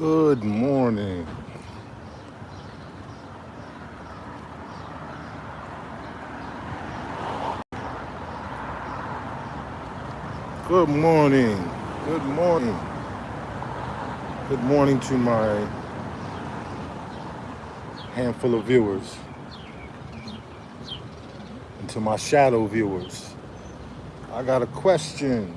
Good morning. Good morning. Good morning. Good morning to my handful of viewers and to my shadow viewers. I got a question.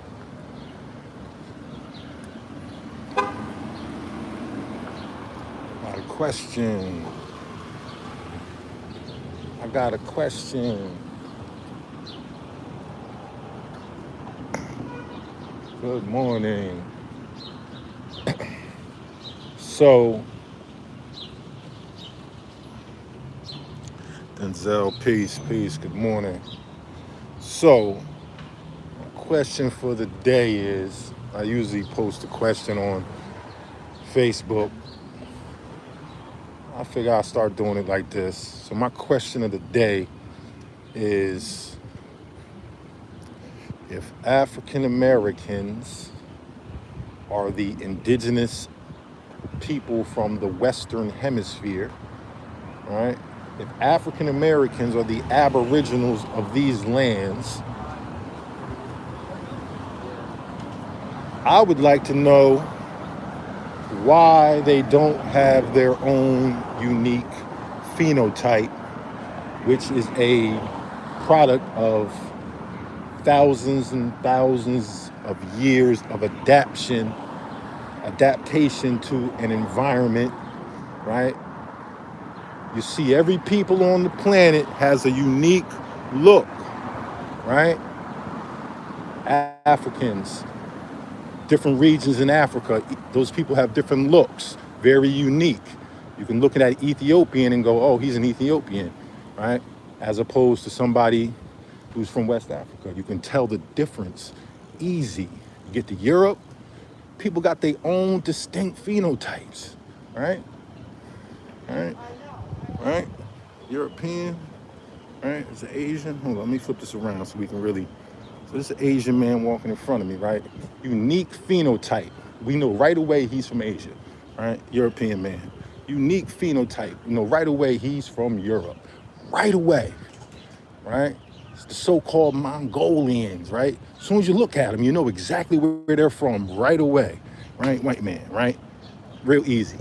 I got a question. Good morning. So, Denzel, peace. Good morning. So, question for the day is, I usually post a question on Facebook. I figure I'll start doing it like this. So my question of the day is, if African Americans are the indigenous people from the Western Hemisphere, right? If African Americans are the aboriginals of these lands, I would like to know why they don't have their own unique phenotype, which is a product of thousands and thousands of years of adaptation to an environment, right? You see, every people on the planet has a unique look, right? Africans, different regions in Africa, those people have different looks, very unique. You can look at an Ethiopian and go, oh, he's an Ethiopian, right? As opposed to somebody who's from West Africa. You can tell the difference easy. You get to Europe, people got their own distinct phenotypes, right? Right? European, right? It's an Asian. Hold on, let me flip this around so we can really. So this is an Asian man walking in front of me, right? Unique phenotype. We know right away he's from Asia, right? European man. Unique phenotype. You know right away he's from Europe. Right away, right? It's the so-called Mongolians, right? As soon as you look at them, you know exactly where they're from right away, right? White man, right? Real easy,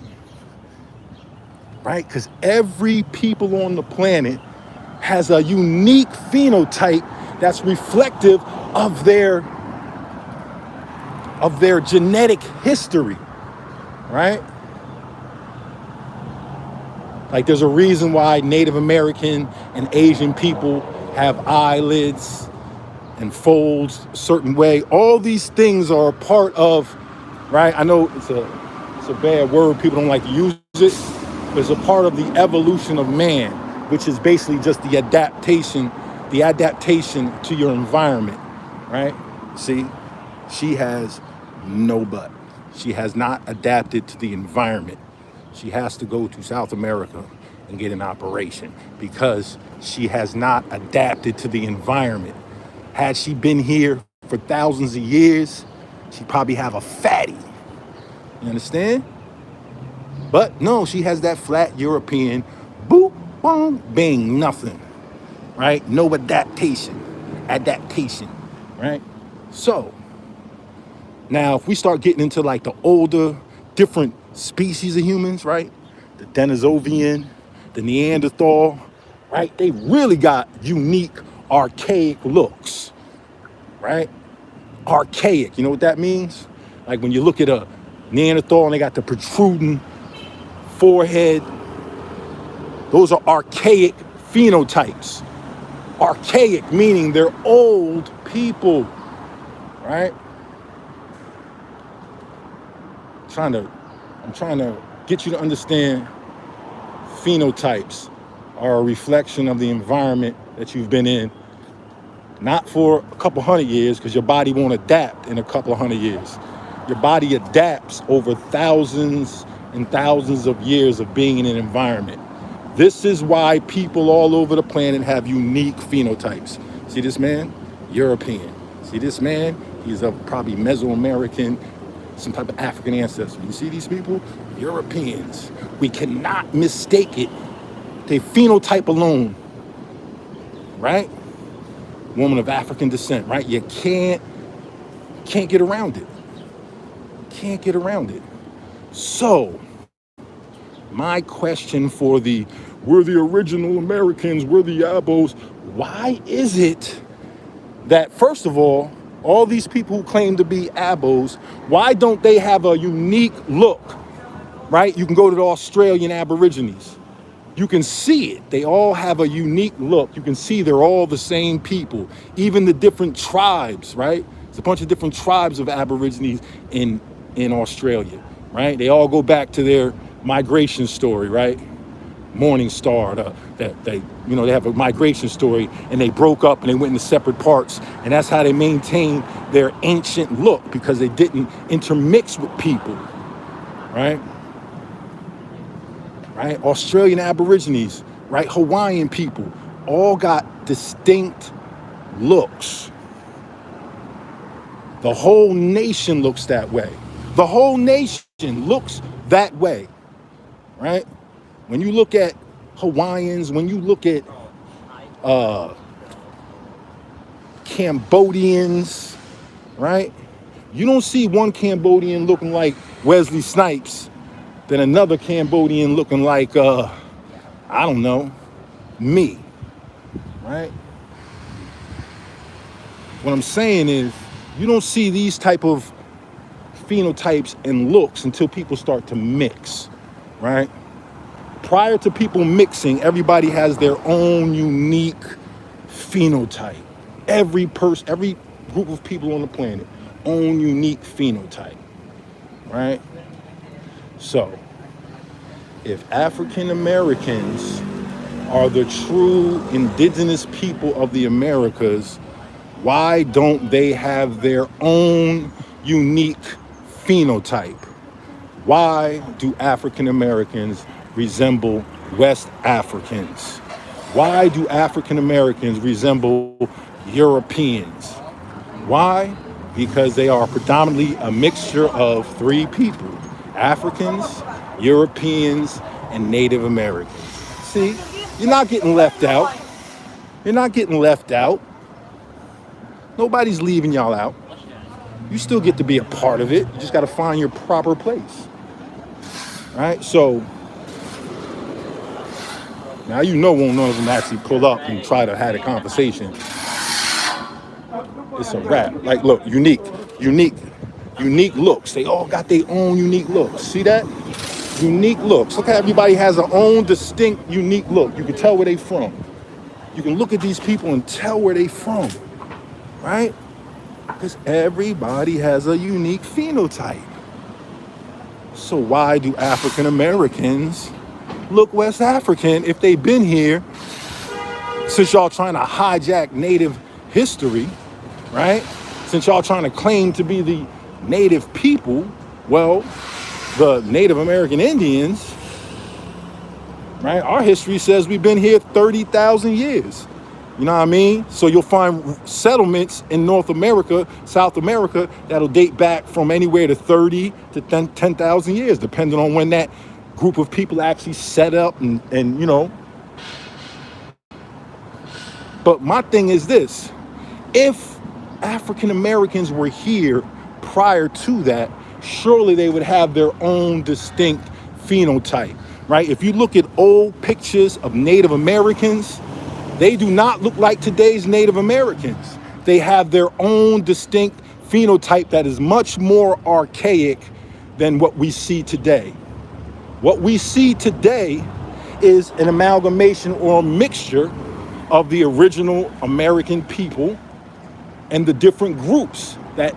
right? Because every people on the planet has a unique phenotype that's reflective of their genetic history, right? Like there's a reason why Native American and Asian people have eyelids and folds a certain way. All these things are a part of, right? I know it's a bad word, people don't like to use it, but it's a part of the evolution of man, which is basically just the adaptation to your environment, right? See, she has no butt. She has not adapted to the environment. She has to go to South America and get an operation because she has not adapted to the environment. Had she been here for thousands of years, she'd probably have a fatty. You understand? But no, she has that flat European, boop, boom, bang, nothing, right? No adaptation, right? So now if we start getting into like the older, different species of humans, right? The Denisovian, the Neanderthal, right? They really got unique, archaic looks, right? Archaic, you know what that means? Like when you look at a Neanderthal and they got the protruding forehead, those are archaic phenotypes. Archaic meaning they're old people, right? I'm trying to get you to understand phenotypes are a reflection of the environment that you've been in, not for a couple hundred years, because your body won't adapt in a couple of hundred years. Your body adapts over thousands and thousands of years of being in an environment. This is why people all over the planet have unique phenotypes. See this man? European. See this man? He's of probably Mesoamerican, some type of African ancestry. You see these people? Europeans. We cannot mistake it. They phenotype alone, right? Woman of African descent, right? You can't get around it. Can't get around it. So, my question for we're the original Americans, we're the ABOs. Why is it that, first of all these people who claim to be ABOs, why don't they have a unique look, right? You can go to the Australian Aborigines. You can see it. They all have a unique look. You can see they're all the same people. Even the different tribes, right? There's a bunch of different tribes of Aborigines in Australia, right? They all go back to their migration story, right? Morning Star, they have a migration story, and they broke up and they went into separate parts, and that's how they maintained their ancient look, because they didn't intermix with people, right? Right? Australian Aborigines, right? Hawaiian people, all got distinct looks. The whole nation looks that way. The whole nation looks that way, right? When you look at Hawaiians, when you look at Cambodians, right? You don't see one Cambodian looking like Wesley Snipes, then another Cambodian looking like, I don't know, me, right? What I'm saying is, you don't see these type of phenotypes and looks until people start to mix, right? Prior to people mixing, everybody has their own unique phenotype. Every group of people on the planet, own unique phenotype, right? So, if African Americans are the true indigenous people of the Americas, why don't they have their own unique phenotype? Why do African Americans resemble West Africans? Why do African Americans resemble Europeans? Why? Because they are predominantly a mixture of three people: Africans, Europeans, and Native Americans. See, you're not getting left out. You're not getting left out. Nobody's leaving y'all out. You still get to be a part of it. You just got to find your proper place. Right? So, now you know when none of them actually pull up and try to have a conversation. It's a wrap. Like, look, unique looks. They all got their own unique looks. See that? Unique looks. Look how everybody has their own distinct, unique look. You can tell where they from. You can look at these people and tell where they from, right? Because everybody has a unique phenotype. So why do African Americans look West African if they've been here? Since y'all trying to hijack Native history, right? Since y'all trying to claim to be the Native people, well, the Native American Indians, right? Our history says we've been here 30,000 years. You know what I mean? So you'll find settlements in North America, South America, that'll date back from anywhere to 30 to 10,000 years, depending on when that group of people actually set up and you know. But my thing is this: if African Americans were here prior to that, surely they would have their own distinct phenotype, right? If you look at old pictures of Native Americans, they do not look like today's Native Americans. They have their own distinct phenotype that is much more archaic than what we see today. What we see today is an amalgamation or a mixture of the original American people and the different groups that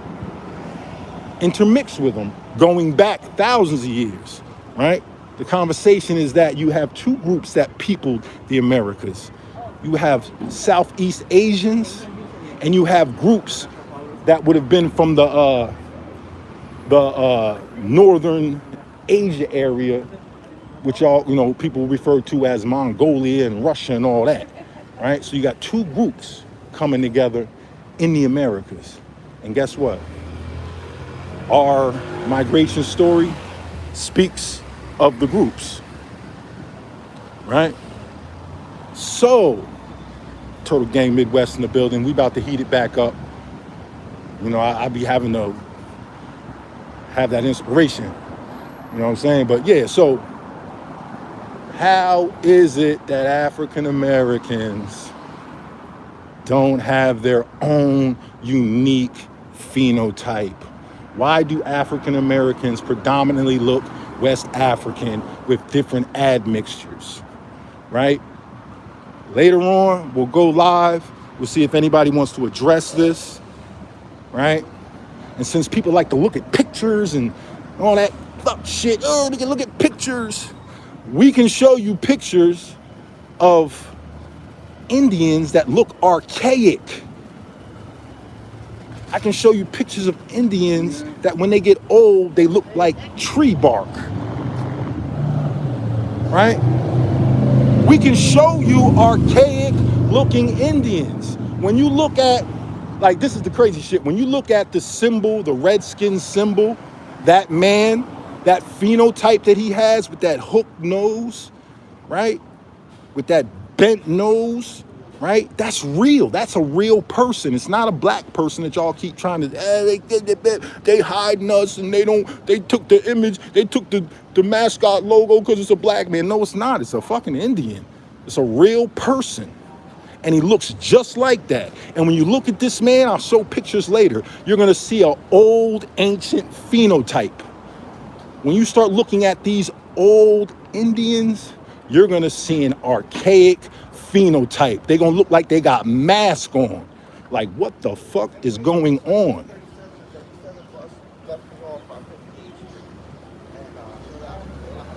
intermix with them going back thousands of years, right? The conversation is that you have two groups that peopled the Americas. You have Southeast Asians, and you have groups that would have been from the northern Asia area, which people refer to as Mongolia and Russia and all that, right? So you got two groups coming together in the Americas. And guess what? Our migration story speaks of the groups, right? So, Total Gang Midwest in the building. We about to heat it back up. You know, I be having to have that inspiration. You know what I'm saying? But yeah, so how is it that African Americans don't have their own unique phenotype? Why do African Americans predominantly look West African with different admixtures, right? Later on, we'll go live. We'll see if anybody wants to address this, right? And since people like to look at pictures and all that fuck shit, oh, they can look at pictures. We can show you pictures of Indians that look archaic. I can show you pictures of Indians that when they get old, they look like tree bark, right? We can show you archaic looking Indians. When you look at, like, this is the crazy shit. When you look at the symbol, the Redskin symbol, that man, that phenotype that he has with that hooked nose, right? With that bent nose, right? That's real. That's a real person. It's not a black person that y'all keep trying to, they hiding us and they took the image, they took the mascot logo because it's a black man. No, it's not. It's a fucking Indian. It's a real person. And he looks just like that. And when you look at this man, I'll show pictures later, you're going to see an old, ancient phenotype. When you start looking at these old Indians, you're going to see an archaic phenotype. They're going to look like they got masks on. Like, what the fuck is going on?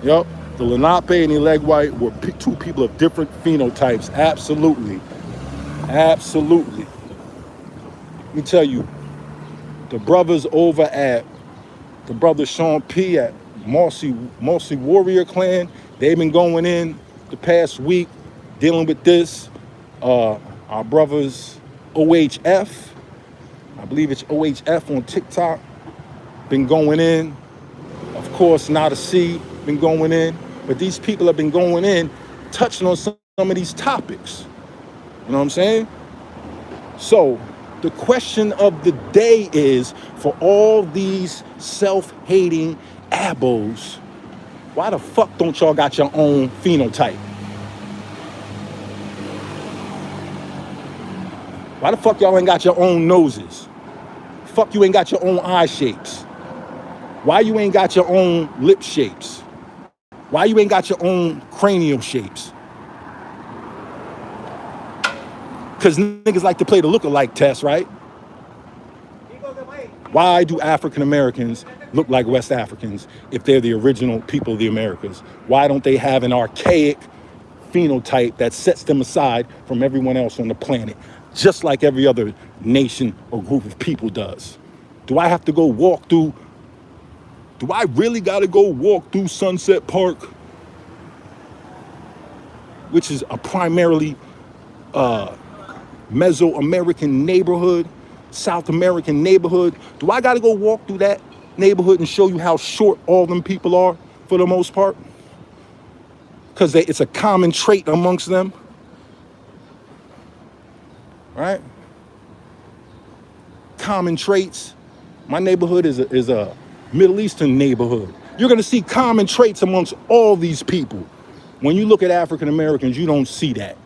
Yep, the Lenape and the Leg White were two people of different phenotypes. Absolutely. Absolutely. Let me tell you, the brothers over at the brother Sean P at Mossy Warrior Clan, they've been going in the past week dealing with this. Our brothers OHF, I believe it's OHF on TikTok, been going in. Of course, Not a C been going in, but these people have been going in, touching on some of these topics. You know what I'm saying? So the question of the day is, for all these self-hating abos, why the fuck don't y'all got your own phenotype? Why the fuck y'all ain't got your own noses? Fuck, you ain't got your own eye shapes. Why you ain't got your own lip shapes? Why you ain't got your own cranial shapes? Because niggas like to play the look-alike test, right? Why do African Americans look like West Africans if they're the original people of the Americas? Why don't they have an archaic phenotype that sets them aside from everyone else on the planet, just like every other nation or group of people does? Do I have to go walk through? Do I really got to go walk through Sunset Park, which is a primarily Mesoamerican neighborhood, South American neighborhood? Do I got to go walk through that neighborhood and show you how short all them people are for the most part? Because it's a common trait amongst them, right? Common traits. My neighborhood is a Middle Eastern neighborhood. You're going to see common traits amongst all these people. When you look at African Americans, you don't see that.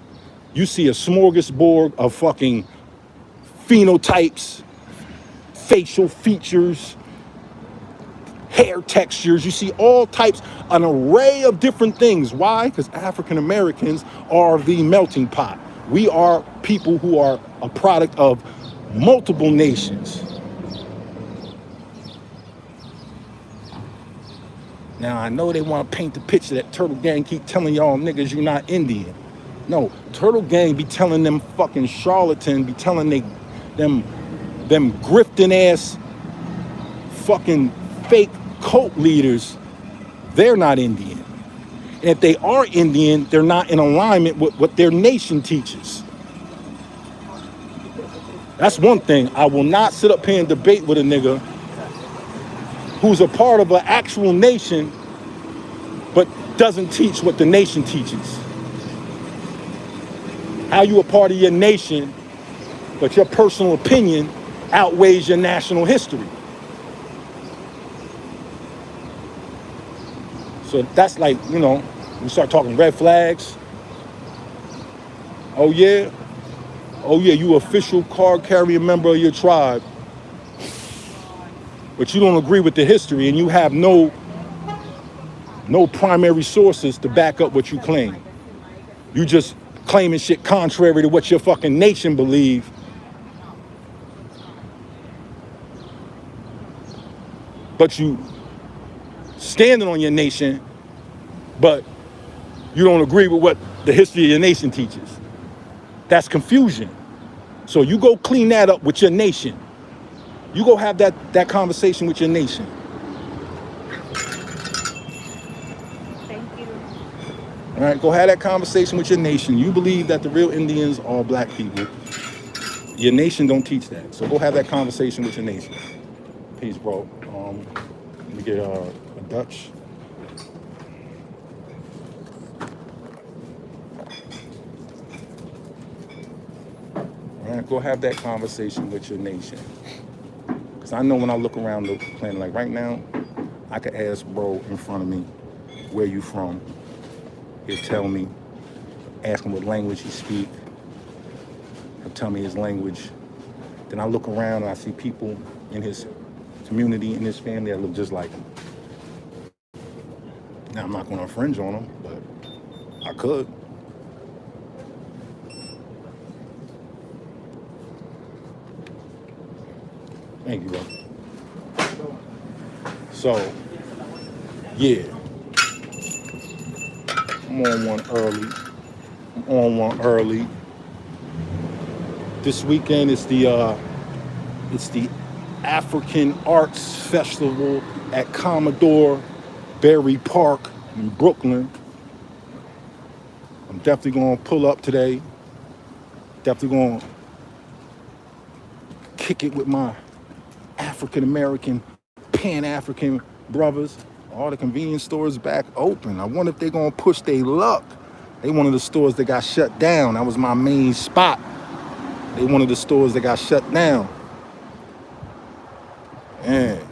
You see a smorgasbord of fucking phenotypes, facial features, hair textures. You see all types, an array of different things. Why? Because African Americans are the melting pot. We are people who are a product of multiple nations. Now, I know they want to paint the picture that Turtle Gang keep telling y'all niggas you're not Indian. No, Turtle Gang be telling them fucking charlatan, be telling them grifting ass fucking fake cult leaders, they're not Indian. And if they are Indian, they're not in alignment with what their nation teaches. That's one thing. I will not sit up here and debate with a nigga who's a part of an actual nation doesn't teach what the nation teaches. How you a part of your nation, but your personal opinion outweighs your national history. So that's like, you know, we start talking red flags. Oh yeah, you official card-carrying member of your tribe, but you don't agree with the history and you have no primary sources to back up what you claim. You just claiming shit contrary to what your fucking nation believe. But you standing on your nation, but you don't agree with what the history of your nation teaches. That's confusion. So you go clean that up with your nation. You go have that conversation with your nation. Thank you. All right, go have that conversation with your nation. You believe that the real Indians are black people. Your nation don't teach that. So go have that conversation with your nation. Peace, bro. Let me get a Dutch. All right, go have that conversation with your nation. Because I know when I look around the planet, like right now, I could ask bro in front of me, where you from? He'll tell me, ask him what language he speak. He'll tell me his language. Then I look around and I see people in his community, in his family that look just like him. Now I'm not gonna infringe on him, but I could. Thank you, bro. So, yeah. I'm on one early. This weekend is the African Arts Festival at Commodore Berry Park in Brooklyn. I'm definitely gonna pull up today. Definitely gonna kick it with my African-American, Pan-African brothers. All the convenience stores back open. I wonder if they're gonna push their luck. They one of the stores that got shut down. That was my main spot. They one of the stores that got shut down. Man,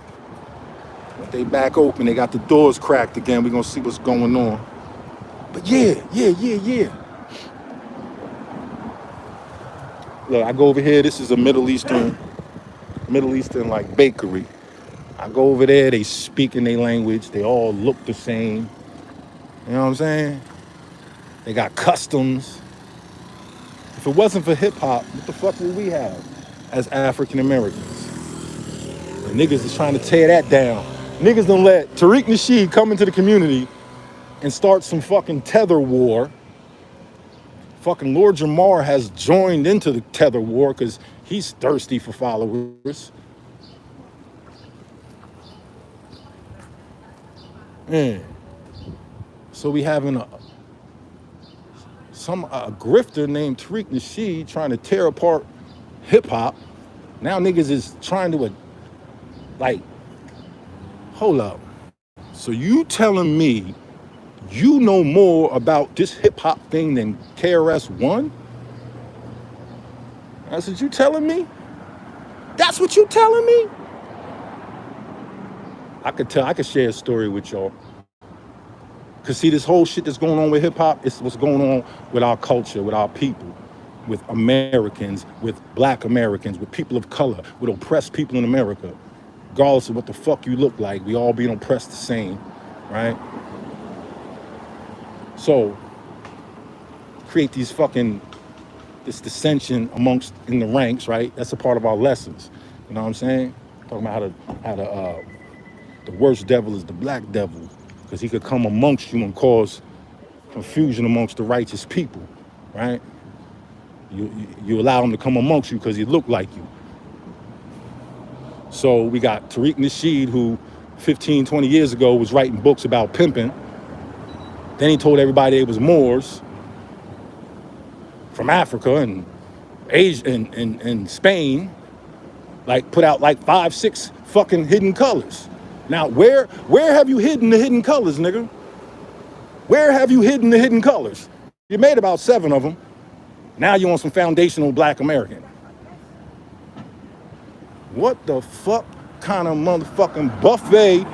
but they back open. They got the doors cracked again. We're gonna see what's going on. But yeah. Look, I go over here. This is a Middle Eastern like bakery. I go over there, they speak in their language, they all look the same. You know what I'm saying? They got customs. If it wasn't for hip hop, what the fuck would we have as African Americans? And niggas is trying to tear that down. Niggas done let Tariq Nasheed come into the community and start some fucking tether war. Fucking Lord Jamar has joined into the tether war because he's thirsty for followers. Man. So we having a grifter named Tariq Nasheed trying to tear apart hip hop. Now niggas is trying to hold up. So you telling me you know more about this hip hop thing than KRS-One? That's what you telling me? That's what you telling me? I could share a story with y'all. Cause see, this whole shit that's going on with hip hop, it's what's going on with our culture, with our people, with Americans, with black Americans, with people of color, with oppressed people in America. Regardless of what the fuck you look like, we all being oppressed the same, right? So, create this dissension in the ranks, right? That's a part of our lessons. You know what I'm saying? Talking about how the worst devil is the black devil, because he could come amongst you and cause confusion amongst the righteous people, right? You allow him to come amongst you because he look like you. So we got Tariq Nasheed, who 15, 20 years ago was writing books about pimping. Then he told everybody they was Moors from Africa and Asia and Spain, put out 5, 6 fucking hidden colors. Now, where have you hidden the hidden colors, nigga? Where have you hidden the hidden colors? You made about 7 of them. Now you want some foundational black American. What the fuck kind of motherfucking buffet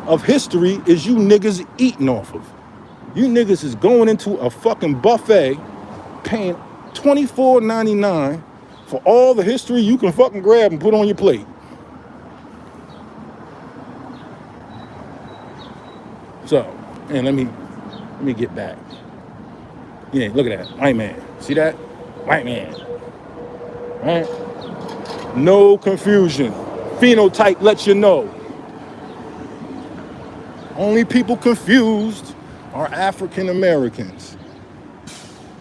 of history is you niggas eating off of? You niggas is going into a fucking buffet paying $24.99 for all the history you can fucking grab and put on your plate. So, and let me get back. Yeah, look at that, white man. See that? White man. Right? No confusion. Phenotype lets you know. Only people confused are African Americans.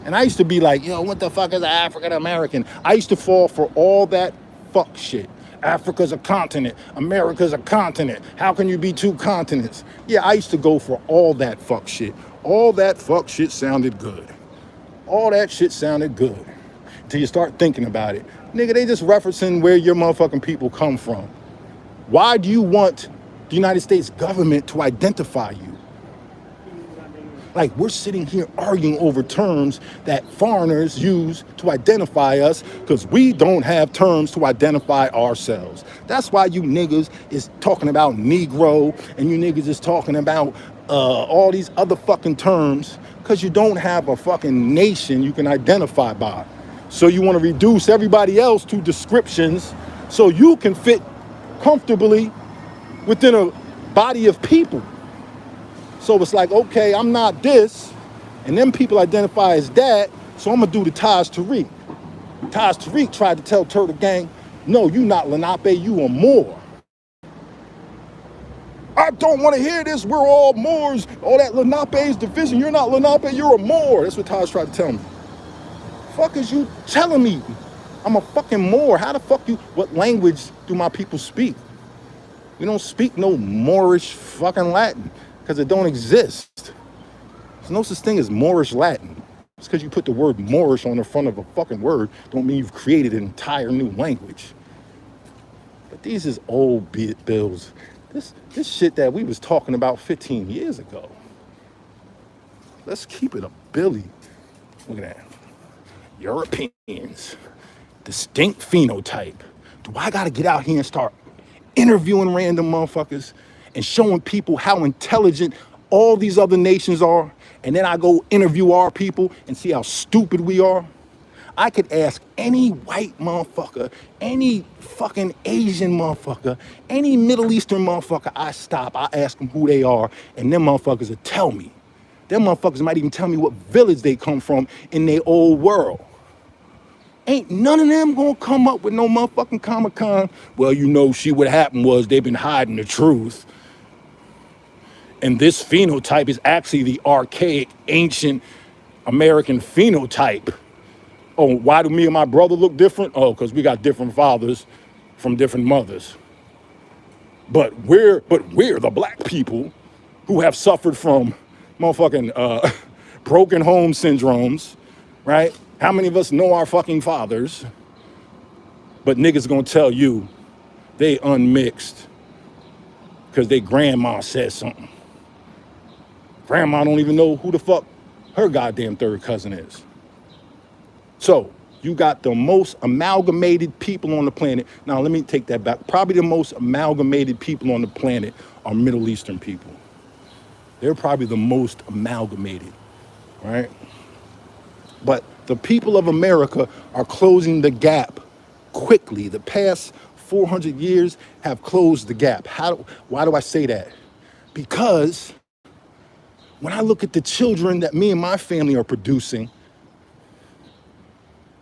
And I used to be like, yo, what the fuck is an African American? I used to fall for all that fuck shit. Africa's a continent. America's a continent. How can you be 2 continents? Yeah, I used to go for all that fuck shit. All that fuck shit sounded good. All that shit sounded good. Until you start thinking about it. Nigga, they just referencing where your motherfucking people come from. Why do you want the United States government to identify you? Like, we're sitting here arguing over terms that foreigners use to identify us because we don't have terms to identify ourselves. That's why you niggas is talking about Negro and you niggas is talking about all these other fucking terms because you don't have a fucking nation you can identify by. So you want to reduce everybody else to descriptions so you can fit comfortably within a body of people. So it's like, okay, I'm not this, and them people identify as that, so I'm gonna do the Taj Tariq. Taj Tariq tried to tell Turtle Gang, no, you not Lenape, you are Moor. I don't want to hear this, we're all Moors. All that Lenape's division, you're not Lenape, you're a Moor. That's what Taj tried to tell me. Fuck is you telling me? I'm a fucking Moor. How the fuck you, what language do my people speak? We don't speak no Moorish fucking Latin. Because it don't exist. There's no such thing as Moorish Latin. Just because you put the word Moorish on the front of a fucking word don't mean you've created an entire new language. But these is old bills. This shit that we was talking about 15 years ago. Let's keep it a Billy. Look at that. Europeans. Distinct phenotype. Do I gotta get out here and start interviewing random motherfuckers and showing people how intelligent all these other nations are, and then I go interview our people and see how stupid we are? I could ask any white motherfucker, any fucking Asian motherfucker, any Middle Eastern motherfucker, I ask them who they are, and them motherfuckers will tell me. Them motherfuckers might even tell me what village they come from in their old world. Ain't none of them gonna come up with no motherfucking Comic-Con. Well, you know, what happened was they've been hiding the truth. And this phenotype is actually the archaic, ancient American phenotype. Oh, why do me and my brother look different? Oh, because we got different fathers from different mothers. But we're the black people who have suffered from motherfucking broken home syndromes, right? How many of us know our fucking fathers? But niggas gonna tell you they unmixed because their grandma said something. Grandma don't even know who the fuck her goddamn third cousin is. So you got the most amalgamated people on the planet. Now let me take that back. Probably the most amalgamated people on the planet are Middle Eastern people. They're probably the most amalgamated, right? But the people of America are closing the gap quickly. The past 400 years have closed the gap. Why do I say that? Because when I look at the children that me and my family are producing,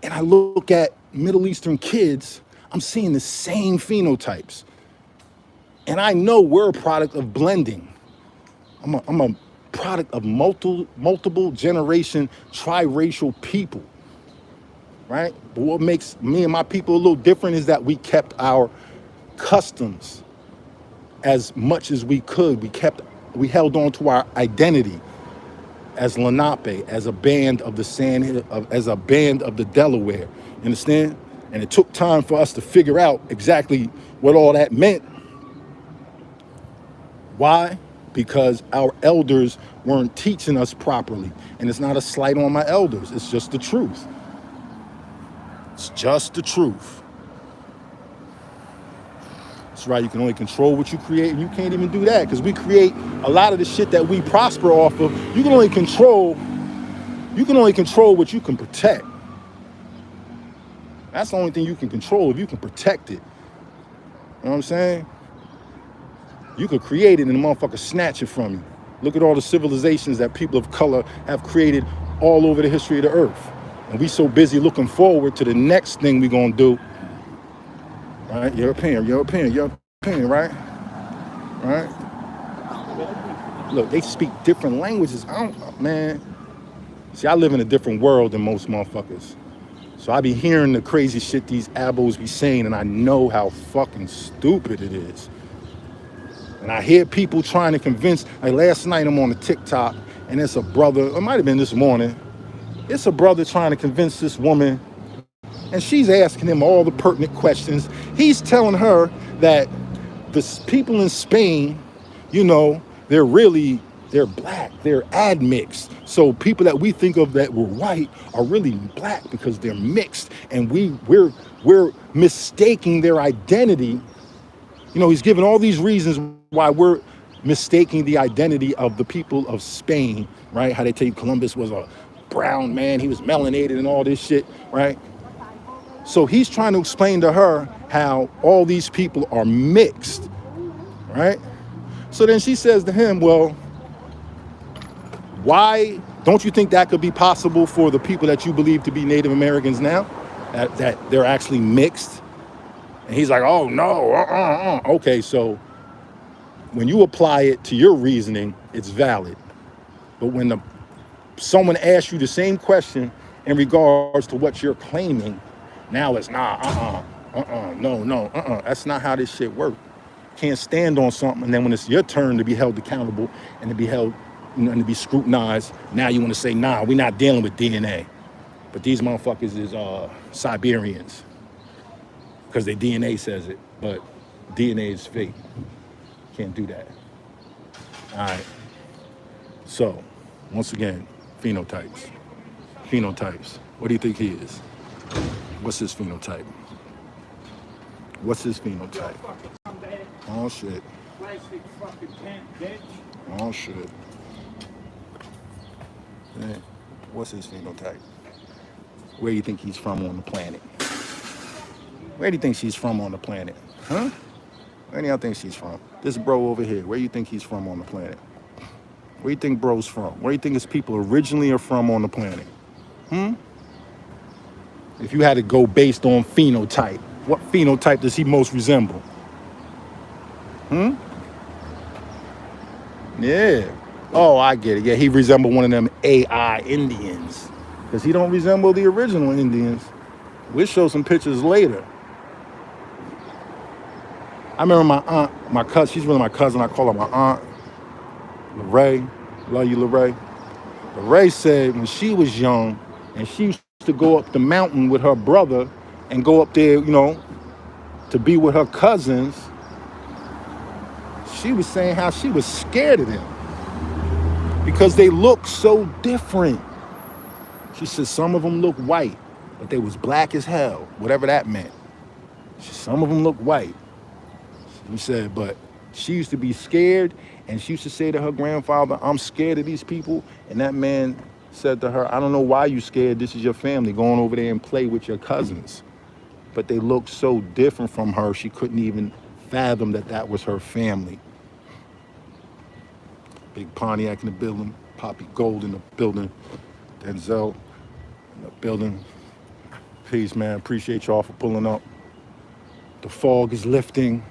and I look at Middle Eastern kids, I'm seeing the same phenotypes. And I know we're a product of blending. I'm a product of multiple generation triracial people, right? But what makes me and my people a little different is that we kept our customs as much as we could. We held on to our identity as Lenape, as a band of the SANDHILL, as a band of the Delaware. You understand? And it took time for us to figure out exactly what all that meant. Why? because our elders weren't teaching us properly. And it's not a slight on my elders. It's just the truth. It's just the truth. That's right. You can only control what you create, and you can't even do that because we create a lot of the shit that we prosper off of. You can only control what you can protect. That's the only thing you can control, if you can protect it. You know what I'm saying? You could create it and the motherfucker snatch it from you. Look at all the civilizations that people of color have created all over the history of the earth. And we so busy looking forward to the next thing we're gonna do. Right? European, right? Right? Look, they speak different languages. Man. See, I live in a different world than most motherfuckers. So I be hearing the crazy shit these abos be saying, and I know how fucking stupid it is. And I hear people trying to convince, like last night I'm on a TikTok, and it's a brother, it might have been this morning, it's a brother trying to convince this woman, and she's asking him all the pertinent questions. He's telling her that the people in Spain, you know, they're black, they're admixed. So people that we think of that were white are really black because they're mixed, and we're mistaking their identity. You know, he's giving all these reasons why we're mistaking the identity of the people of Spain, right? How they tell you Columbus was a brown man, he was melanated and all this shit, right? So he's trying to explain to her how all these people are mixed, right? So then she says to him, well, why don't you think that could be possible for the people that you believe to be Native Americans now? That they're actually mixed? And he's like, oh no, Okay, so when you apply it to your reasoning, it's valid. But when someone asks you the same question in regards to what you're claiming, now it's no. That's not how this shit works. Can't stand on something, and then when it's your turn to be held accountable and to be held, you know, and to be scrutinized, now you want to say, nah, we're not dealing with DNA. But these motherfuckers is Siberians. Because their DNA says it, but DNA is fake. Can't do that. All right. So, once again, phenotypes. Phenotypes. What do you think he is? What's his phenotype? What's his phenotype? Oh, shit. Oh, shit. Man, what's his phenotype? Where do you think he's from on the planet? Where do you think she's from on the planet? Huh? Where do y'all think she's from? This bro over here, where do you think he's from on the planet? Where do you think bro's from? Where do you think his people originally are from on the planet? If you had to go based on phenotype, what phenotype does he most resemble? Yeah. Oh, I get it. Yeah, he resembled one of them AI Indians. Because he don't resemble the original Indians. We'll show some pictures later. I remember my aunt, my cousin, she's really my cousin, I call her my aunt, Lorraine. Love you, Lorraine. Lorraine said when she was young, and she used to go up the mountain with her brother and go up there, you know, to be with her cousins, she was saying how she was scared of them because they look so different. She said some of them look white, but they was black as hell, whatever that meant. Some of them look white. She said, but she used to be scared, and she used to say to her grandfather, I'm scared of these people. And that man said to her, I don't know why you scared. This is your family. Go on over there and play with your cousins. But they looked so different from her, she couldn't even fathom that that was her family. Big Pontiac in the building, Poppy Gold in the building, Denzel in the building. Peace, man. Appreciate y'all for pulling up. The fog is lifting.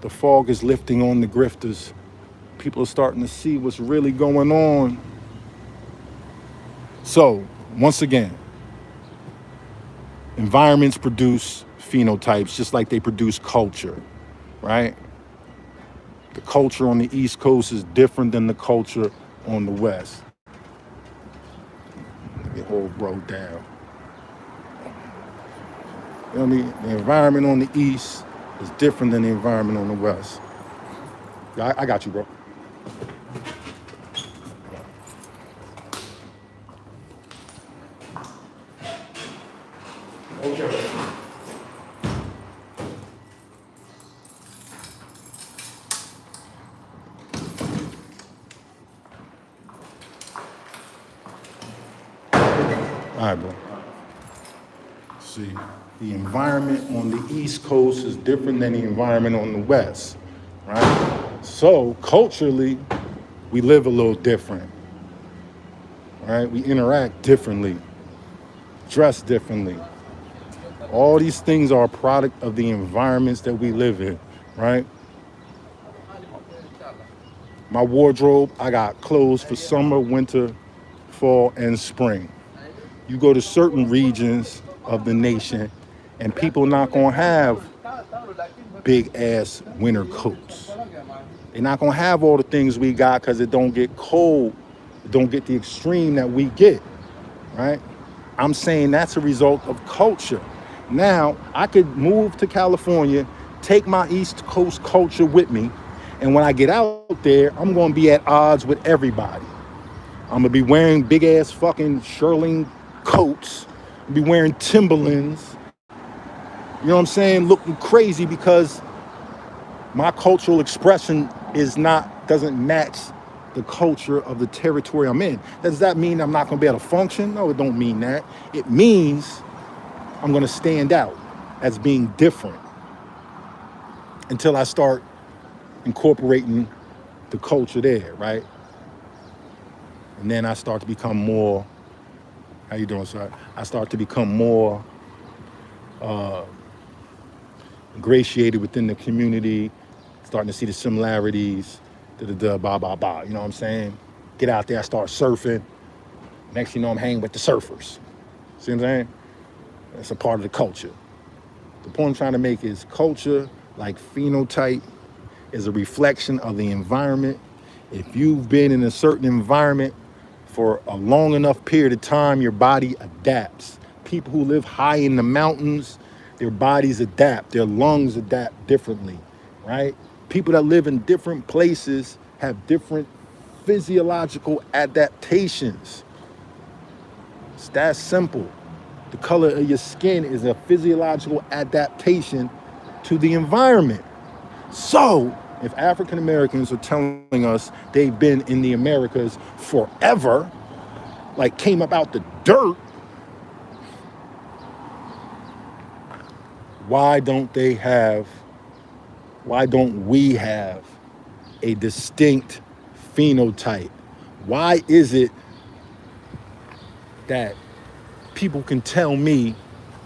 The fog is lifting on the grifters. People are starting to see what's really going on. So, once again, environments produce phenotypes just like they produce culture, right? The culture on the East Coast is different than the culture on the West. Get hold bro down. You know what I mean? The environment on the East is different than the environment on the West. Yeah, I got you, bro. Okay. All right, bro. See, the environment on the East Coast is different than the environment on the West, right? So culturally, we live a little different, right? We interact differently, dress differently. All these things are a product of the environments that we live in, right? My wardrobe, I got clothes for summer, winter, fall, and spring. You go to certain regions of the nation and people not gonna have big ass winter coats. They're not gonna have all the things we got because it don't get cold. It don't get the extreme that we get, right? I'm saying that's a result of culture. Now, I could move to California, take my East Coast culture with me, and when I get out there, I'm gonna be at odds with everybody. I'm gonna be wearing big ass fucking shirling coats, be wearing Timberlands, you know what I'm saying, looking crazy because my cultural expression doesn't match the culture of the territory I'm in. Does that mean I'm not gonna be able to function? No, it don't mean that. It means I'm gonna stand out as being different until I start incorporating the culture there, right? And then I start to become more, how you doing, sir? I start to become more ingratiated within the community, starting to see the similarities, blah, blah, blah, you know what I'm saying? Get out there, I start surfing. Next thing you know, I'm hanging with the surfers. See what I'm saying? That's a part of the culture. The point I'm trying to make is culture, like phenotype, is a reflection of the environment. If you've been in a certain environment for a long enough period of time, your body adapts. People who live high in the mountains, their bodies adapt, their lungs adapt differently, right? People that live in different places have different physiological adaptations. It's that simple. The color of your skin is a physiological adaptation to the environment. So, if African Americans are telling us they've been in the Americas forever, like came up out the dirt, why don't we have a distinct phenotype? Why is it that people can tell me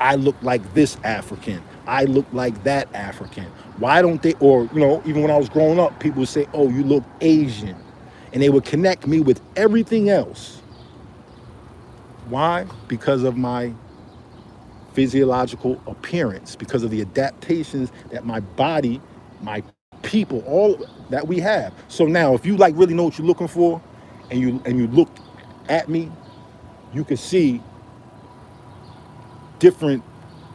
I look like this African, I look like that African? Why don't they, or, you know, even when I was growing up, people would say, oh, you look Asian. And they would connect me with everything else. Why? Because of my physiological appearance, because of the adaptations that my body, my people, all that we have. So now, if you like really know what you're looking for, and you look at me, you can see different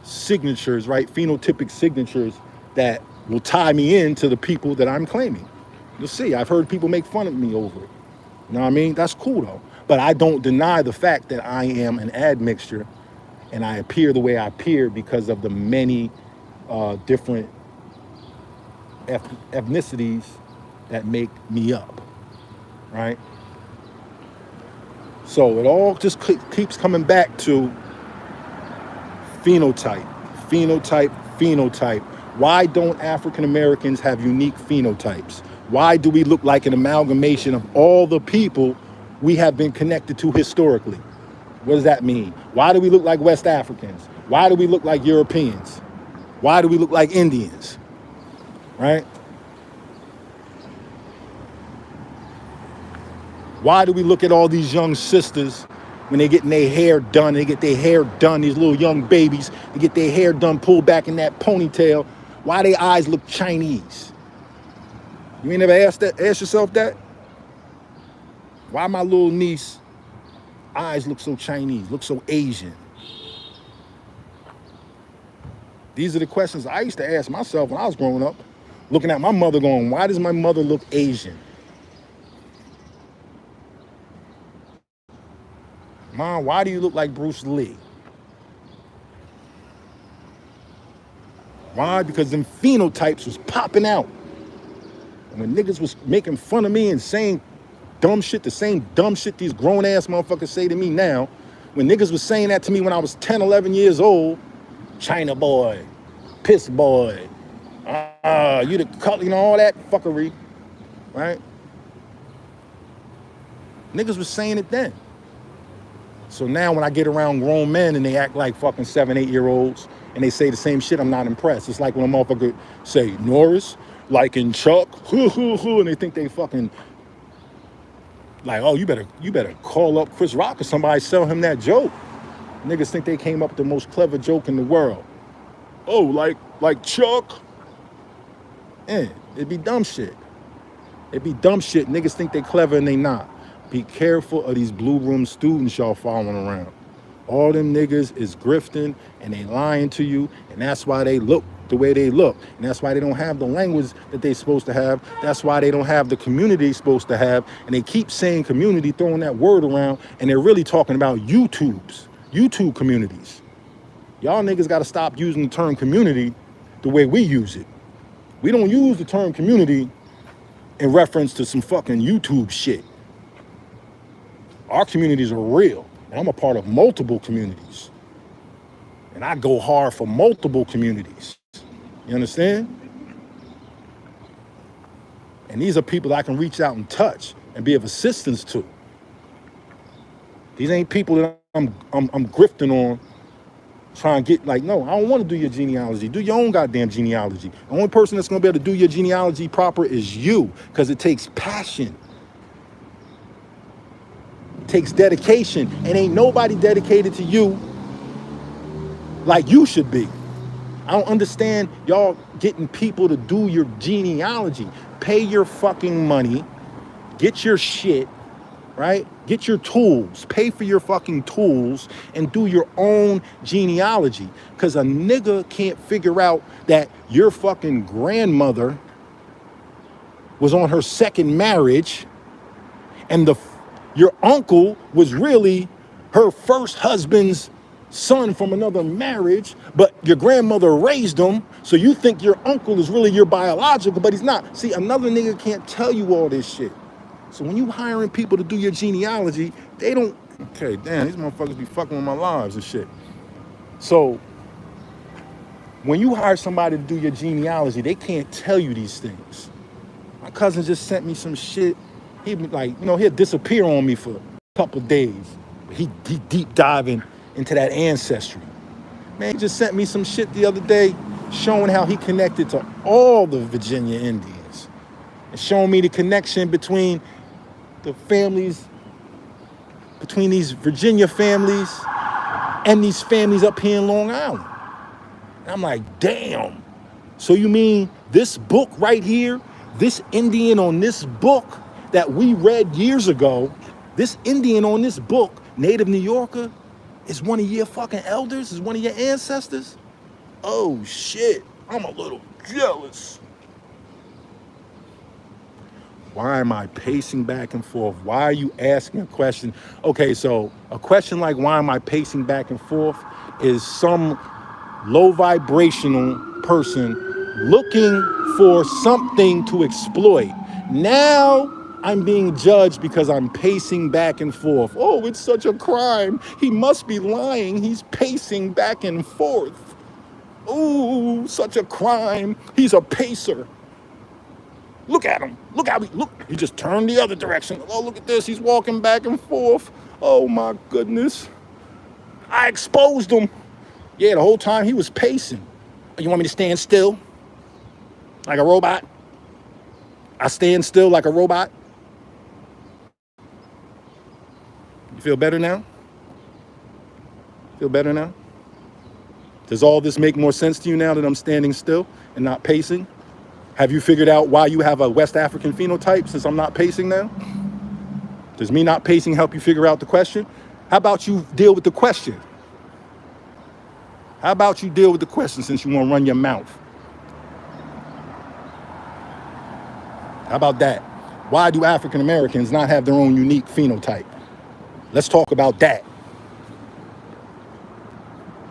signatures, right? Phenotypic signatures that will tie me into the people that I'm claiming. You'll see, I've heard people make fun of me over it. You know what I mean? That's cool though. But I don't deny the fact that I am an admixture and I appear the way I appear because of the many different ethnicities that make me up, right? So it all just keeps coming back to phenotype, phenotype, phenotype. Why don't African Americans have unique phenotypes? Why do we look like an amalgamation of all the people we have been connected to historically? What does that mean? Why do we look like West Africans? Why do we look like Europeans? Why do we look like Indians? Right? Why do we look at all these young sisters when they getting their hair done, these little young babies, they get their hair done, pulled back in that ponytail, why their eyes look Chinese? You ain't never asked yourself that? Why my little niece eyes look so Chinese, look so Asian? These are the questions I used to ask myself when I was growing up, looking at my mother going, why does my mother look Asian? Mom, why do you look like Bruce Lee? Why? Because them phenotypes was popping out. And when niggas was making fun of me and saying dumb shit, the same dumb shit these grown ass motherfuckers say to me now, when niggas was saying that to me when I was 10, 11 years old, China boy, piss boy, you the color, you know, all that fuckery, right? Niggas was saying it then. So now when I get around grown men and they act like fucking 7, 8-year-olds and they say the same shit, I'm not impressed. It's like when a motherfucker say, Norris, like in Chuck, and they think they fucking, like, oh, you better call up Chris Rock or somebody, sell him that joke. Niggas think they came up with the most clever joke in the world. Oh, like Chuck? It'd be dumb shit. It'd be dumb shit. Niggas think they clever and they not. Be careful of these blue room students y'all following around. All them niggas is grifting and they lying to you, and that's why they look the way they look. And that's why they don't have the language that they supposed to have. That's why they don't have the community they supposed to have. And they keep saying community, throwing that word around, and they're really talking about YouTube communities. Y'all niggas gotta stop using the term community the way we use it. We don't use the term community in reference to some fucking YouTube shit. Our communities are real, and I'm a part of multiple communities. And I go hard for multiple communities. You understand? And these are people that I can reach out and touch and be of assistance to. These ain't people that I'm grifting on, trying to get like, no, I don't want to do your genealogy. Do your own goddamn genealogy. The only person that's gonna be able to do your genealogy proper is you, because it takes passion. Takes dedication, and ain't nobody dedicated to you like you should be. I don't understand y'all getting people to do your genealogy. Pay your fucking money, get your shit, right? Get your tools, pay for your fucking tools, and do your own genealogy. Because a nigga can't figure out that your fucking grandmother was on her second marriage, and your uncle was really her first husband's son from another marriage, but your grandmother raised him, so you think your uncle is really your biological, but he's not. See, another nigga can't tell you all this shit. So when you hiring people to do your genealogy, they don't, okay, damn, these motherfuckers be fucking with my lives and shit. So when you hire somebody to do your genealogy, they can't tell you these things. My cousin just sent me some shit. He'd be like, you know, he'll disappear on me for a couple of days. He deep diving into that ancestry. Man, he just sent me some shit the other day showing how he connected to all the Virginia Indians and showing me the connection between the families, between these Virginia families and these families up here in Long Island. And I'm like, damn. So you mean this book right here, this Indian on this book that we read years ago, this Indian on this book, Native New Yorker, is one of your fucking elders, is one of your ancestors? Oh shit, I'm a little jealous. Why am I pacing back and forth? Why are you asking a question? Okay, so a question like why am I pacing back and forth is some low vibrational person looking for something to exploit. Now I'm being judged because I'm pacing back and forth. Oh, it's such a crime. He must be lying. He's pacing back and forth. Oh, such a crime. He's a pacer. Look at him. Look how he just turned the other direction. Oh, look at this. He's walking back and forth. Oh my goodness. I exposed him. Yeah, the whole time he was pacing. You want me to stand still? Like a robot? I stand still like a robot? You feel better now? Feel better now? Does all this make more sense to you now that I'm standing still and not pacing? Have you figured out why you have a West African phenotype since I'm not pacing now? Does me not pacing help you figure out the question? How about you deal with the question? How about you deal with the question since you want to run your mouth? How about that? Why do African Americans not have their own unique phenotype? Let's talk about that.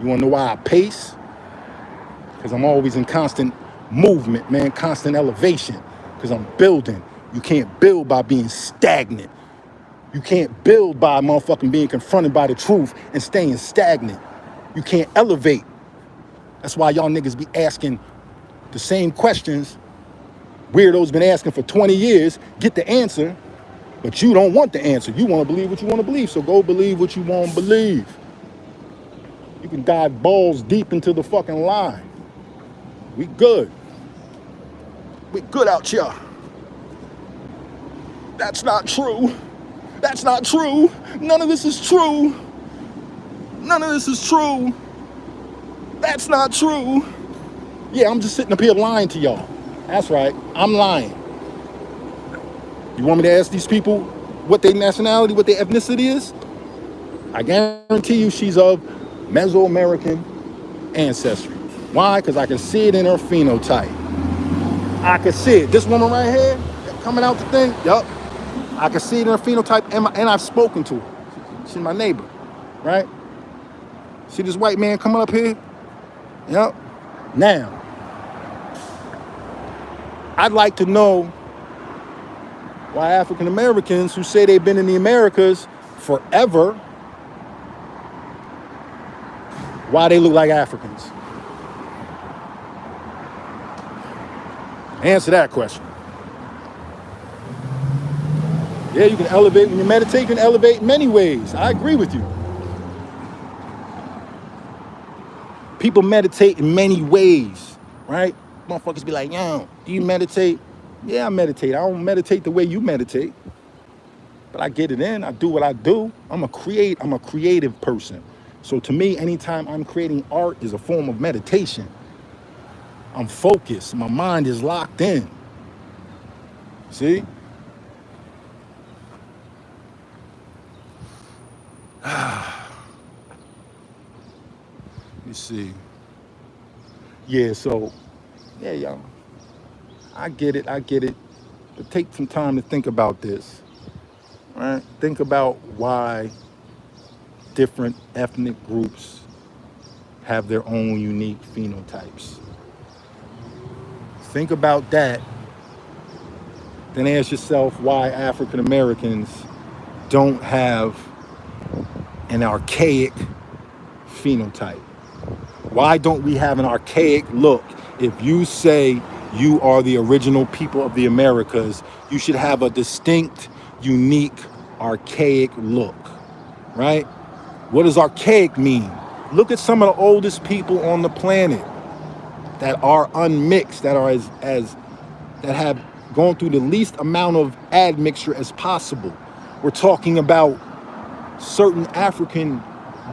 You want to know why I pace? Because I'm always in constant movement, man, constant elevation. Because I'm building. You can't build by being stagnant. You can't build by motherfucking being confronted by the truth and staying stagnant. You can't elevate. That's why y'all niggas be asking the same questions weirdos been asking for 20 years, get the answer, but you don't want the answer. You want to believe what you want to believe, so go believe what you want to believe. You can dive balls deep into the fucking line. We good. We good out here. That's not true. That's not true. None of this is true. None of this is true. That's not true. Yeah, I'm just sitting up here lying to y'all. That's right, I'm lying. You want me to ask these people what their nationality, what their ethnicity is? I guarantee you she's of Mesoamerican ancestry. Why? Because I can see it in her phenotype. I can see it. This woman right here, coming out the thing, yup. I can see it in her phenotype, and I've spoken to her. She's my neighbor, right? See this white man coming up here? Yep. Now, I'd like to know why African Americans who say they've been in the Americas forever, why they look like Africans. Answer that question. Yeah, you can elevate. When you meditate, you can elevate in many ways. I agree with you. People meditate in many ways, right? Motherfuckers be like, yo, do you meditate? Yeah, I meditate. I don't meditate the way you meditate, but I get it in. I do what I do. I'm a creative person. So to me, anytime I'm creating art is a form of meditation. I'm focused. My mind is locked in. See? Let me see. Yeah, so, yeah, y'all. I get it. But take some time to think about this, right? Think about why different ethnic groups have their own unique phenotypes. Think about that. Then ask yourself why African Americans don't have an archaic phenotype. Why don't we have an archaic look? If you say you are the original people of the Americas, you should have a distinct, unique, archaic look, right? What does archaic mean? Look at some of the oldest people on the planet that are unmixed, that are that have gone through the least amount of admixture as possible. We're talking about certain African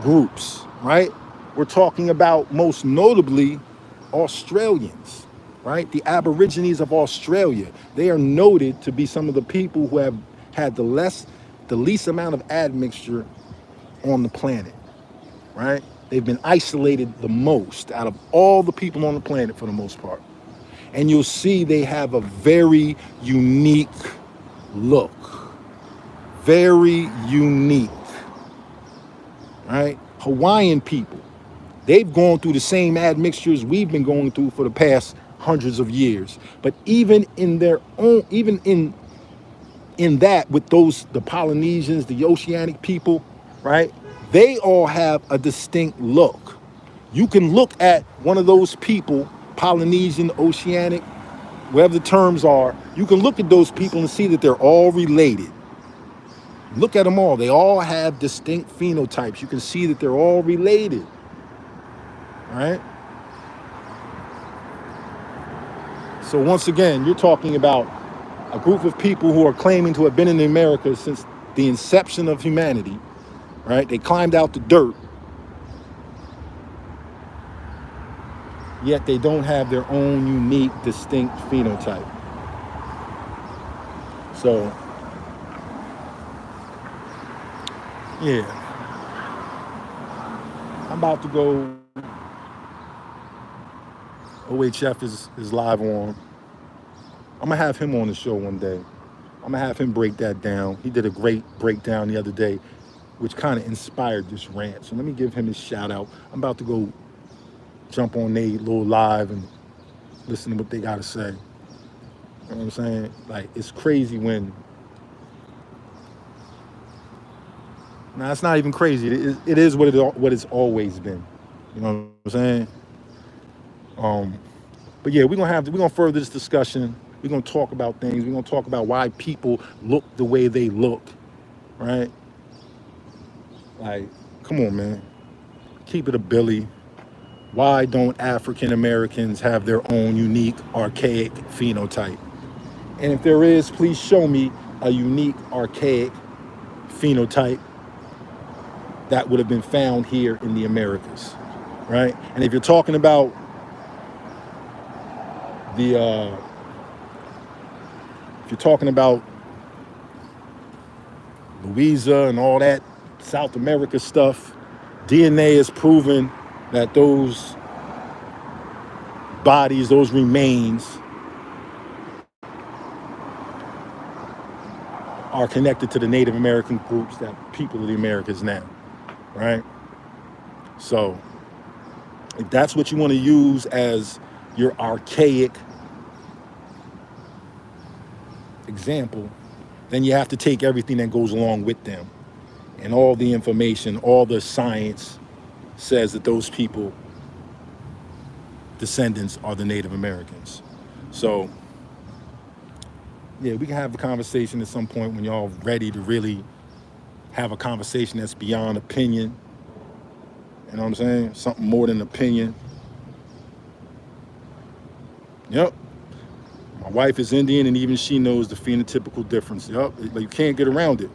groups, right? We're talking about most notably Australians, right? The Aborigines of Australia. They are noted to be some of the people who have had the least amount of admixture on the planet, right? They've been isolated the most out of all the people on the planet for the most part. And you'll see they have a very unique look. Very unique, right? Hawaiian people, they've gone through the same admixtures we've been going through for the past hundreds of years. But even in their own, even in that, with the Polynesians, the Oceanic people, right? They all have a distinct look. You can look at one of those people, Polynesian, Oceanic, whatever the terms are, you can look at those people and see that they're all related. Look at them all. They all have distinct phenotypes. You can see that they're all related, right? So once again, you're talking about a group of people who are claiming to have been in the Americas since the inception of humanity, right? They climbed out the dirt, yet they don't have their own unique, distinct phenotype. So, yeah. I'm about to go OHF is live on. I'm gonna have him on the show one day. I'm gonna have him break that down. He did a great breakdown the other day, which kind of inspired this rant. So let me give him his shout out. I'm about to go jump on their little live and listen to what they gotta say. You know what I'm saying? Like, it's crazy when, nah, it's not even crazy. It is what it's always been. You know what I'm saying? But yeah, we're gonna further this discussion. We're gonna talk about things. We're gonna talk about why people look the way they look, right? Like, come on, man. Keep it a Billy. Why don't African Americans have their own unique, archaic phenotype? And if there is, please show me a unique, archaic phenotype that would have been found here in the Americas, right? And if you're talking about if you're talking about Louisa and all that South America stuff, DNA has proven that those bodies, those remains, are connected to the Native American groups, that people of the Americas now, right? So if that's what you want to use as your archaic example, then you have to take everything that goes along with them. And all the information, all the science says that those people, descendants, are the Native Americans. So yeah, we can have a conversation at some point when y'all ready to really have a conversation that's beyond opinion. You know what I'm saying? Something more than opinion. Yep. My wife is Indian, and even she knows the phenotypical difference. Yep. You can't get around it.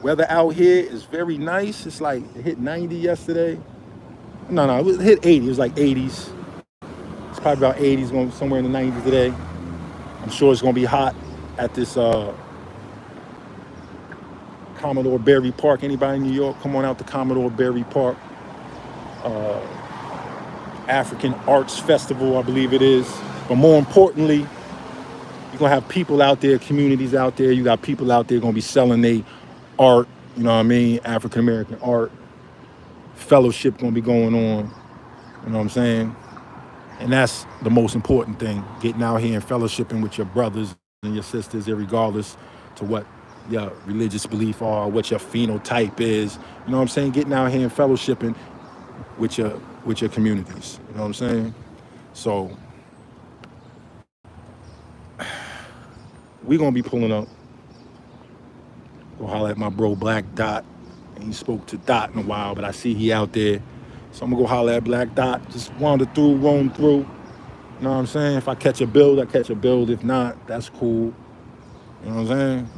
Weather out here is very nice. It's like, it hit 90 yesterday. No, it hit 80. It was like 80s. It's probably about 80s, going somewhere in the 90s today. I'm sure it's going to be hot at this Commodore Berry Park. Anybody in New York, come on out to Commodore Berry Park. African Arts Festival, I believe it is. But more importantly, you're going to have people out there, communities out there. You got people out there going to be selling their art, you know what I mean? African American art. Fellowship going to be going on, you know what I'm saying? And that's the most important thing, getting out here and fellowshipping with your brothers and your sisters, regardless to what your religious belief are, what your phenotype is. You know what I'm saying? Getting out here and fellowshipping with your communities. You know what I'm saying? So we're gonna be pulling up. Go holler at my bro Black Dot. Ain't spoke to Dot in a while, but I see he out there. So I'm gonna go holler at Black Dot. Just wander through, roam through. You know what I'm saying? If I catch a build, I catch a build. If not, that's cool. You know what I'm saying?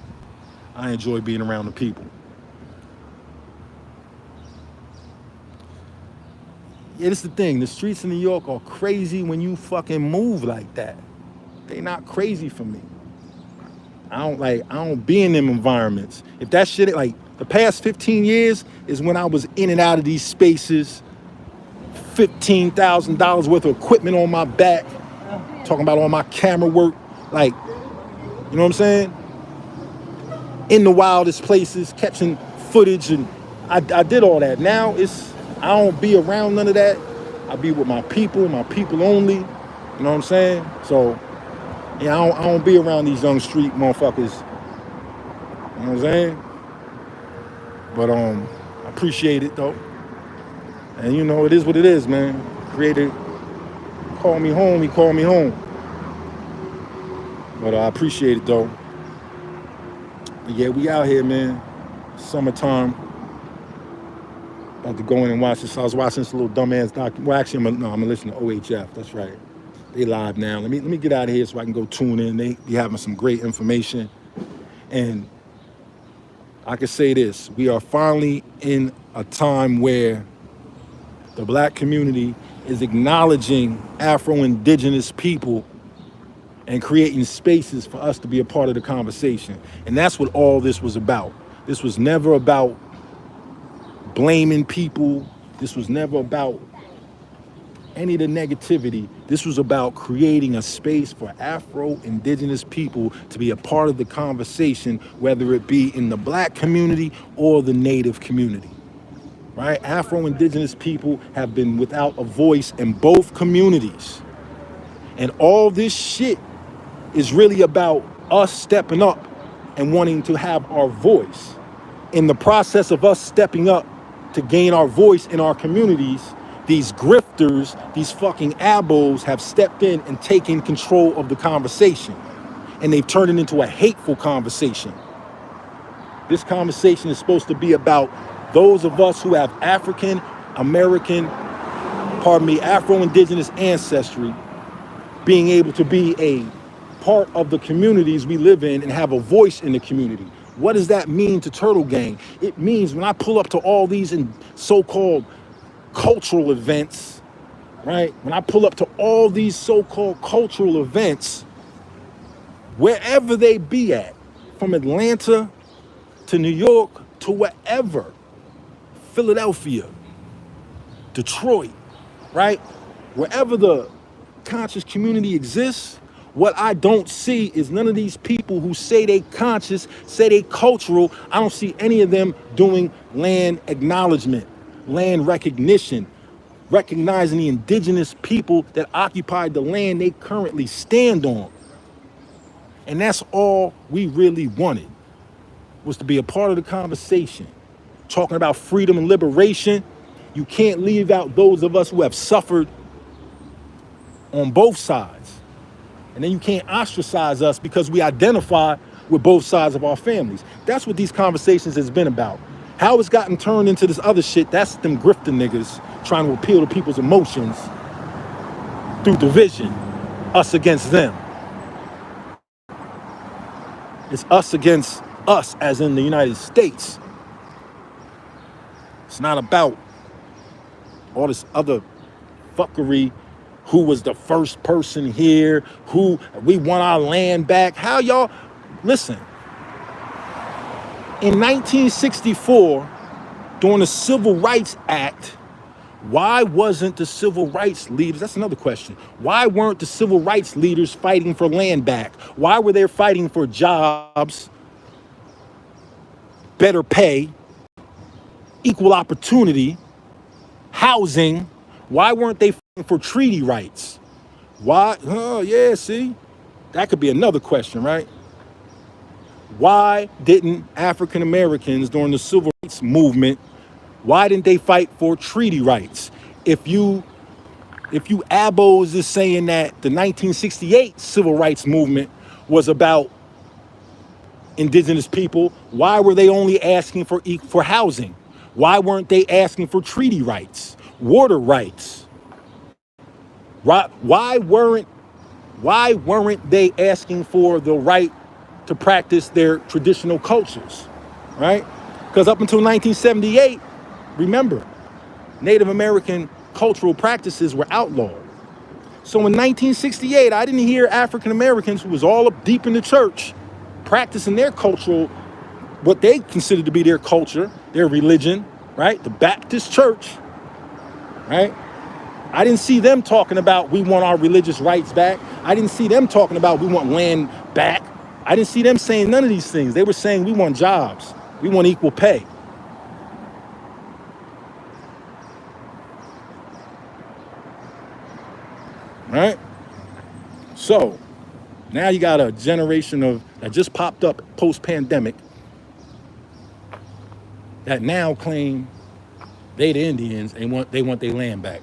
I enjoy being around the people. Yeah, this is the thing. The streets in New York are crazy when you fucking move like that. They not crazy for me. I don't be in them environments. If that shit, like the past 15 years is when I was in and out of these spaces, $15,000 worth of equipment on my back, talking about all my camera work, like, you know what I'm saying? In the wildest places, catching footage, and I did all that. Now I don't be around none of that. I be with my people only. You know what I'm saying? So yeah, I don't be around these young street motherfuckers. You know what I'm saying? But I appreciate it though. And you know, it is what it is, man. Creator call me home, he called me home. But I appreciate it though. But yeah, we out here, man. Summertime. About to go in and watch this. I was watching this little dumbass doc. Well, actually, I'm gonna listen to OHF. That's right. They live now. Let me get out of here so I can go tune in. They be having some great information. And I can say this: we are finally in a time where the Black community is acknowledging Afro-Indigenous people and creating spaces for us to be a part of the conversation. And that's what all this was about. This was never about blaming people. This was never about any of the negativity. This was about creating a space for Afro-Indigenous people to be a part of the conversation, whether it be in the Black community or the Native community, right? Afro-Indigenous people have been without a voice in both communities. And all this shit is really about us stepping up and wanting to have our voice. In the process of us stepping up to gain our voice in our communities, these grifters, these fucking ABOs have stepped in and taken control of the conversation. And they've turned it into a hateful conversation. This conversation is supposed to be about those of us who have Afro-Indigenous ancestry being able to be a part of the communities we live in and have a voice in the community. What does that mean to Turtle Gang? It means when I pull up to all these so-called cultural events, right? When I pull up to all these so-called cultural events, wherever they be at, from Atlanta to New York to wherever, Philadelphia, Detroit, right? Wherever the conscious community exists, what I don't see is none of these people who say they conscious, say they cultural. I don't see any of them doing land acknowledgement, land recognition, recognizing the indigenous people that occupied the land they currently stand on. And that's all we really wanted, was to be a part of the conversation. Talking about freedom and liberation, you can't leave out those of us who have suffered on both sides. And then you can't ostracize us because we identify with both sides of our families. That's what these conversations has been about. How it's gotten turned into this other shit, that's them grifter niggas trying to appeal to people's emotions through division, us against them. It's us against us, as in the United States. It's not about all this other fuckery. Who was the first person here? Who we want our land back? How y'all listen? In 1964, during the Civil Rights Act, why wasn't the civil rights leaders? That's another question. Why weren't the civil rights leaders fighting for land back? Why were they fighting for jobs, better pay, equal opportunity, housing? Why weren't they fighting for treaty rights? Why? Oh, yeah, see? That could be another question, right? Why didn't African Americans during the civil rights movement, why didn't they fight for treaty rights? If you ABOs is saying that the 1968 civil rights movement was about indigenous people, why were they only asking for housing? Why weren't they asking for treaty rights? Water rights. Why weren't they asking for the right to practice their traditional cultures, right? Because up until 1978, remember, Native American cultural practices were outlawed. So in 1968, I didn't hear African Americans who was all up deep in the church practicing their cultural, what they considered to be their culture, their religion, right? The Baptist church. Right? I didn't see them talking about we want our religious rights back. I didn't see them talking about we want land back. I didn't see them saying none of these things. They were saying we want jobs. We want equal pay. Right? So now you got a generation that just popped up post-pandemic that now claim they the Indians and they want their land back.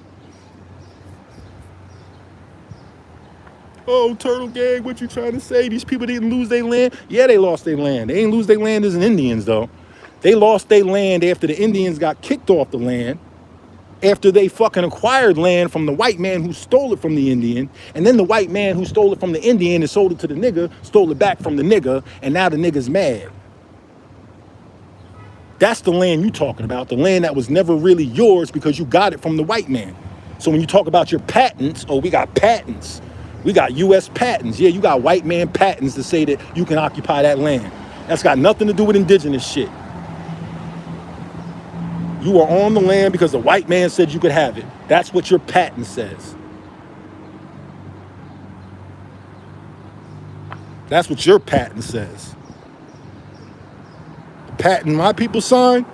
Oh, Turtle Gang, what you trying to say? These people didn't lose their land? Yeah, they lost their land. They ain't lose their land as an Indians, though. They lost their land after the Indians got kicked off the land, after they fucking acquired land from the white man who stole it from the Indian, and then the white man who stole it from the Indian and sold it to the nigga, stole it back from the nigga, and now the nigga's mad. That's the land you talking about, the land that was never really yours because you got it from the white man. So when you talk about your patents, oh, we got patents. We got U.S. patents. Yeah, you got white man patents to say that you can occupy that land. That's got nothing to do with indigenous shit. You are on the land because the white man said you could have it. That's what your patent says. That's what your patent says. The patent my people signed,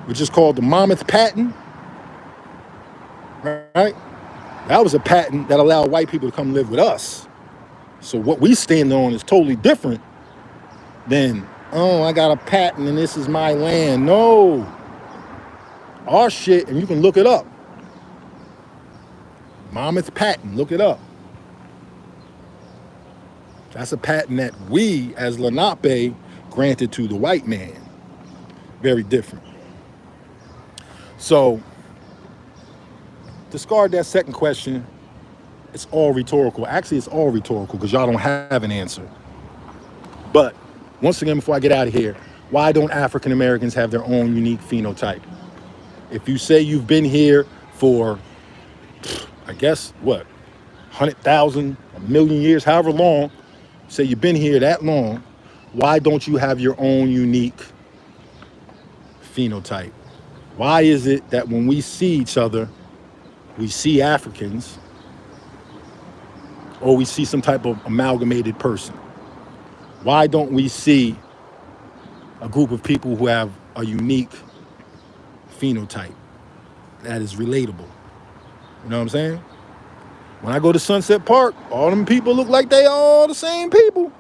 which is called the Monmouth Patent, right? That was a patent that allowed white people to come live with us. So what we stand on is totally different than, oh, I got a patent and this is my land. No. Our shit, and you can look it up. Monmouth Patent, look it up. That's a patent that we, as LENAPE, granted to the white man. Very different. So, discard that second question. It's all rhetorical. Actually, it's all rhetorical because y'all don't have an answer. But, once again, before I get out of here, why don't African Americans have their own unique phenotype? If you say you've been here for, I guess, what, 100,000, a million years, however long, say you've been here that long, why don't you have your own unique phenotype? Why is it that when we see each other, we see Africans, or we see some type of amalgamated person? Why don't we see a group of people who have a unique phenotype that is relatable? You know what I'm saying? When I go to Sunset Park, all them people look like they all the same people.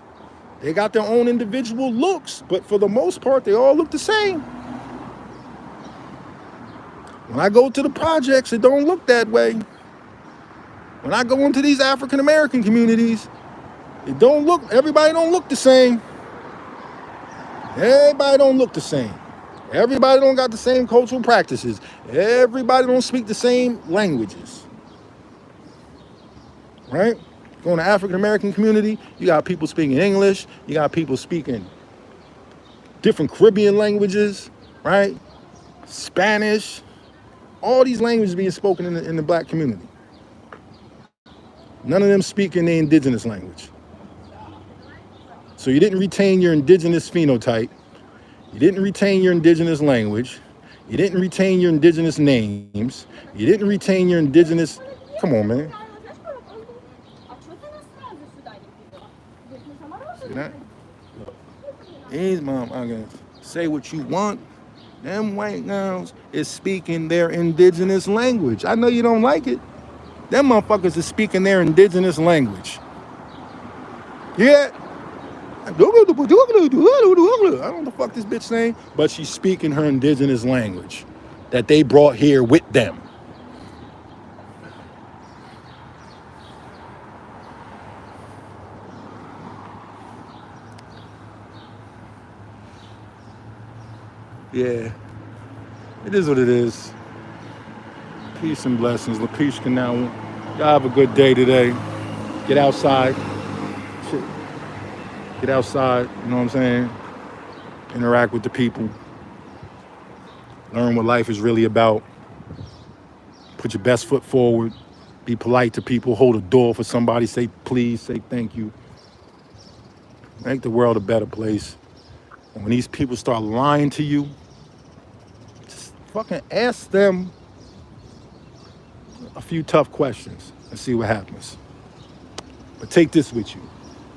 They got their own individual looks, but for the most part, they all look the same. When I go to the projects, it don't look that way. When I go into these African American communities, it don't look, everybody don't look the same. Everybody don't look the same. Everybody don't got the same cultural practices. Everybody don't speak the same languages. Right? Going to African American community, you got people speaking English, you got people speaking different Caribbean languages, right? Spanish, all these languages being spoken in the black community. None of them speak in the indigenous language. So you didn't retain your indigenous phenotype, you didn't retain your indigenous language, you didn't retain your indigenous names, you didn't retain your indigenous, come on, man. See that? These mom, I'm gonna say what you want. Them white girls is speaking their indigenous language. I know you don't like it. Them motherfuckers is speaking their indigenous language. Yeah. I don't know what the fuck this bitch saying, but she's speaking her indigenous language that they brought here with them. Yeah, it is what it is. Peace and blessings. Lapishka now. Y'all have a good day today. Get outside. Shit. Get outside, you know what I'm saying? Interact with the people. Learn what life is really about. Put your best foot forward. Be polite to people. Hold a door for somebody. Say please. Say thank you. Make the world a better place. And when these people start lying to you, just fucking ask them a few tough questions and see what happens. But take this with you.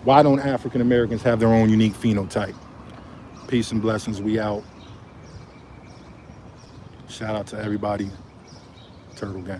Why don't African Americans have their own unique phenotype? Peace and blessings. We out. Shout out to everybody. Turtle Gang.